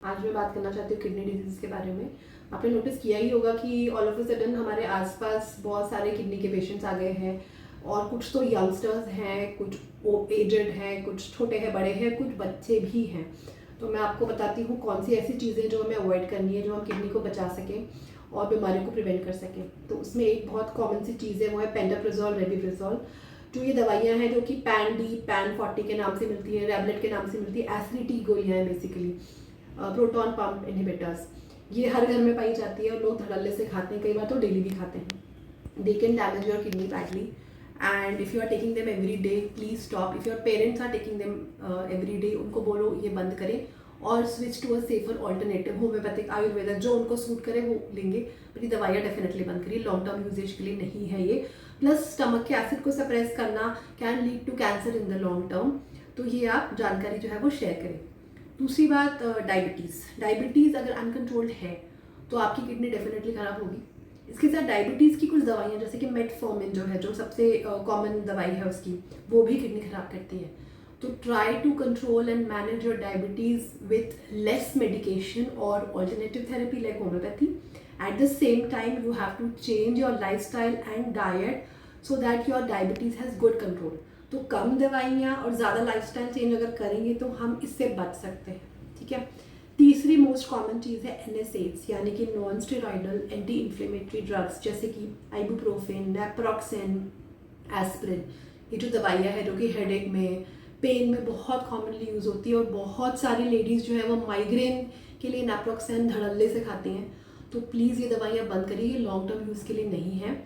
आज मैं बात करना चाहती हूँ किडनी डिजीज़ के बारे में। आपने नोटिस किया ही होगा कि ऑल ऑफ अ सडन हमारे आसपास बहुत सारे किडनी के पेशेंट्स आ गए हैं और कुछ तो यंगस्टर्स हैं, कुछ एजेड हैं, कुछ छोटे हैं, बड़े हैं, कुछ बच्चे भी हैं। तो मैं आपको बताती हूँ कौन सी ऐसी चीज़ें जो हमें अवॉइड करनी है, जो हम किडनी को बचा सकें और बीमारियों को प्रिवेंट कर सकें। तो उसमें एक बहुत कॉमन सी चीज़ है, वो है पेंटाप्रिजोल, रेबिप्रिजोल। जो ये दवाइयाँ हैं जो कि पैन डी, पैन 40 के नाम से मिलती है, रेबलेट के नाम से मिलती है, एसिडिटी गोलियाँ हैं बेसिकली, प्रोटॉन पंप इनहिबिटर्स। ये हर घर में पाई जाती है और लोग धड़ल्ले से खाते हैं, कई बार तो डेली भी खाते हैं। They can damage your kidney badly and if you are taking them every day please stop. If your parents are taking them every day, उनको बोलो ये बंद करें और switch to a safer alternative, homeopathic, ayurvedic, जो उनको सूट करे वो लेंगे। पर ये दवाइयाँ डेफिनेटली बंद करिए, लॉन्ग टर्म यूजेज के लिए नहीं है ये। प्लस स्टमक के एसिड को सप्रेस करना can lead to cancer in the long term. तो ये आप जानकारी जो है वो शेयर करें। दूसरी बात, डायबिटीज़ अगर अनकंट्रोल्ड है तो आपकी किडनी डेफिनेटली ख़राब होगी। इसके साथ डायबिटीज़ की कुछ दवाइयाँ जैसे कि मेटफॉर्मिन जो है, जो सबसे कॉमन दवाई है उसकी, वो भी किडनी ख़राब करती है। तो try to control and manage your diabetes with less medication और alternative therapy like homeopathy. At the same time you have to change your lifestyle and diet so that your diabetes has good control. तो कम दवाइयाँ और ज़्यादा lifestyle change अगर करेंगे तो हम इससे बच सकते हैं, ठीक है। तीसरी मोस्ट कॉमन चीज़ है NSAIDs, यानी कि non steroidal anti inflammatory drugs, जैसे कि आइबुप्रोफेन, नेप्रोक्सेन, एस्पिरिन। ये जो दवाइयाँ है जो कि हेडेक में, पेन में बहुत कॉमनली यूज़ होती है और बहुत सारी लेडीज़ जो है वो माइग्रेन के लिए नेप्रोक्सेन धड़ल्ले से खाती हैं। तो प्लीज़ ये दवाइयाँ बंद करिए, ये लॉन्ग टर्म यूज़ के लिए नहीं है।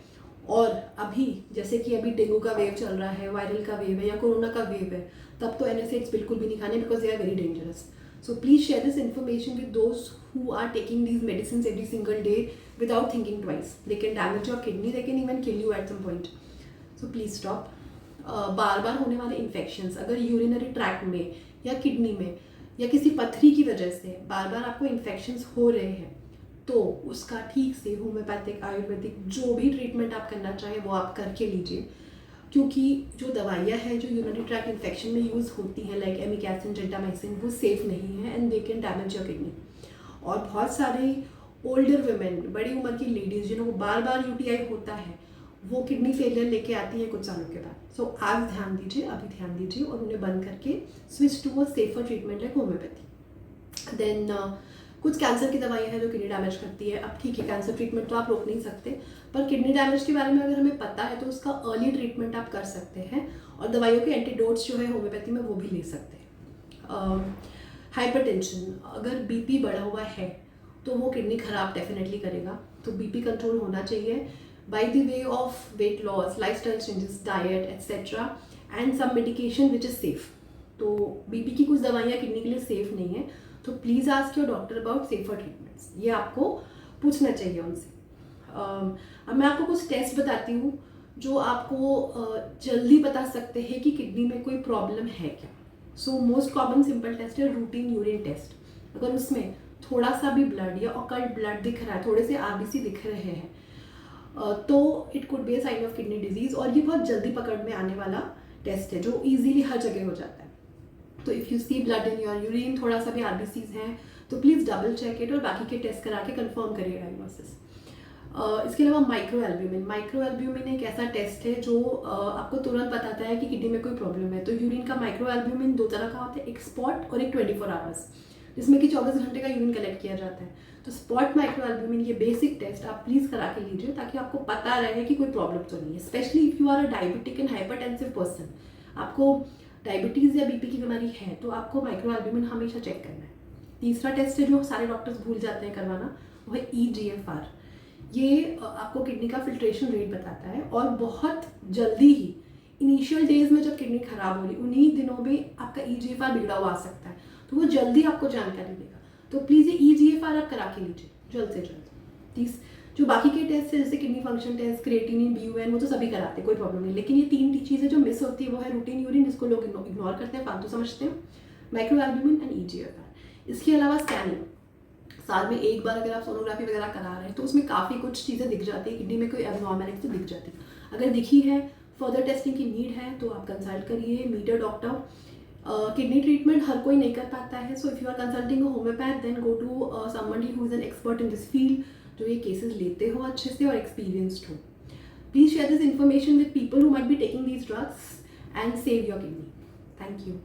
और अभी जैसे कि अभी डेंगू का वेव चल रहा है, वायरल का वेव है या कोरोना का वेव है, तब तो NSAIDs बिल्कुल भी नहीं खाने, because they are very dangerous. So please share this information with those who are taking these medicines every single day without thinking twice. They can damage your kidney, they can even kill you at some point. So please stop. बार बार होने वाले infections, अगर urinary tract में या kidney में या किसी पथरी की वजह से बार बार आपको इन्फेक्शंस हो रहे हैं, तो उसका ठीक से होम्योपैथिक, आयुर्वेदिक, जो भी ट्रीटमेंट आप करना चाहें वो आप करके लीजिए। क्योंकि जो दवाइयाँ हैं जो यूरिनरी ट्रैक्ट इन्फेक्शन में यूज़ होती हैं लाइक एमिकैसिन, जेंटामाइसिन, वो सेफ़ नहीं है and they can damage your kidney. और बहुत सारे ओल्डर वुमेन, बड़ी उम्र की लेडीज़ जिन्होंने बार बार UTI होता है, वो किडनी फेलियर लेके आती हैं कुछ सालों के बाद। सो आज ध्यान दीजिए, अभी ध्यान दीजिए और उन्हें बंद करके switch to a safer treatment like homeopathy. Then कुछ कैंसर की दवाइयाँ हैं जो किडनी डैमेज करती है। अब ठीक है, कैंसर ट्रीटमेंट तो आप रोक नहीं सकते, पर किडनी डैमेज के बारे में अगर हमें पता है तो उसका अर्ली ट्रीटमेंट आप कर सकते हैं और दवाइयों के एंटीडोट्स जो है होम्योपैथी में वो भी ले सकते हैं। हाइपरटेंशन, अगर BP बढ़ा हुआ है तो वो किडनी ख़राब डेफिनेटली करेगा। तो BP कंट्रोल होना चाहिए by the way of weight loss, lifestyle changes, diet etcetera and some medication which is safe. तो BP की कुछ दवाइयाँ किडनी के लिए सेफ़ नहीं है, तो please ask your doctor about safer treatments, ये आपको पूछना चाहिए उनसे। अब मैं आपको कुछ टेस्ट बताती हूँ जो आपको जल्दी बता सकते हैं कि किडनी में कोई प्रॉब्लम है क्या। So most common simple test है रूटीन यूरिन टेस्ट। अगर उसमें थोड़ा सा भी ब्लड या ऑकल्ट ब्लड दिख रहा है, थोड़े से RBC दिख रहे हैं, तो it could be a sign of kidney disease. और ये बहुत जल्दी पकड़ में आने वाला टेस्ट है जो ईजिली हर जगह हो जाता है। तो if you see blood in your urine, थोड़ा सा भी RBCs हैं, तो प्लीज़ डबल चेक इट और बाकी के टेस्ट करा के कंफर्म करिए डायग्नोसिस। इसके अलावा माइक्रो एल्ब्यूमिन एक ऐसा टेस्ट है जो आपको तुरंत बताता है कि किडनी में कोई प्रॉब्लम है। तो यूरिन का माइक्रो एल्ब्यूमिन दो तरह का होता है, एक स्पॉट और एक 24 आवर्स, जिसमें कि 24 घंटे का यूरिन कलेक्ट किया जाता है। तो स्पॉट माइक्रो एल्ब्यूमिन, ये बेसिक टेस्ट आप प्लीज़ करा के लीजिए ताकि आपको पता रहे कि कोई प्रॉब्लम तो नहीं है। Specially if you are a diabetic and hypertensive person, आपको डायबिटीज़ या BP की बीमारी है तो आपको माइक्रो एल्ब्यूमिन हमेशा चेक करना है। तीसरा टेस्ट है जो सारे डॉक्टर्स भूल जाते हैं करवाना, वो है EGFR। ये आपको किडनी का फिल्ट्रेशन रेट बताता है और बहुत जल्दी ही इनिशियल डेज में जब किडनी खराब हो रही, उन्हीं दिनों में आपका EGFR बिगड़ा हुआ आ सकता है, तो वो जल्दी आपको जानकारी देगा। तो प्लीज़ ये EGFR आप करा के लीजिए जल्द से जल्द। जो बाकी के टेस्ट है जैसे kidney function test, creatinine, BUN, वो तो सभी कराते हैं, कोई प्रॉब्लम नहीं। लेकिन ये तीन चीज़ें जो मिस होती है वो है रूटीन यूरिन, जिसको लोग इग्नोर करते हैं, फालतू समझते हैं, माइक्रो एल्ब्यूमिन एंड EGFR। इसके अलावा स्कैनिंग, साल में एक बार अगर आप सोनोग्राफी वगैरह करा रहे हैं तो उसमें काफ़ी कुछ चीज़ें दिख जाती है, किडनी में कोई एबनॉर्मैलिटी तो दिख जाती है। अगर दिखी है, फर्दर टेस्टिंग की नीड है तो आप कंसल्ट करिए, meet a doctor. Kidney treatment हर कोई नहीं कर पाता है, so if you are consulting a homeopath then go to somebody who is an expert in this field, जो ये केसेस लेते हो अच्छे से और एक्सपीरियंस्ड हो. Please share this information with people who might be taking these drugs and save your kidney. Thank you.